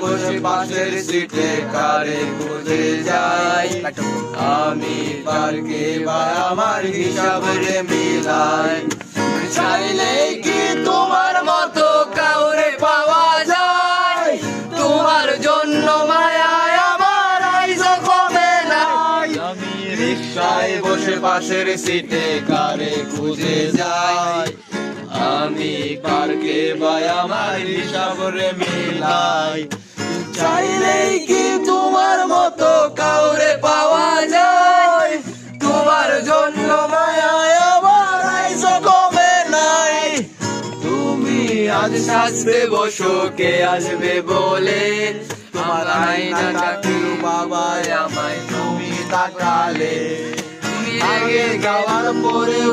বসে পাশের সিটে কারে খুঁজে যাই। আমি পার্কে বা আমার হিসাব রে মিলাই। চাইলে কি তোমার মতো কাউরে পাওয়া যায়? তোমার জন্য মায়ায় আমার আইজো কমে নাই। আমি রিকশায় বসে পাশের সিটে কারে খুঁজে যাই। আমি পার্কে বা আমার হিসাব রে মিলাই। চাইলে কি তোমার মতো কাউরে পাওয়া যায়? তোমার জন্য মায়ায় আমার আইজো কমে নাই। তুমি আজ সাজবে বসো কে আসবে বলে, তোমার আয়নাটা কেউ বাবা আমায় তুমি তাকালে। তুমি আগে গাওয়ার পরেও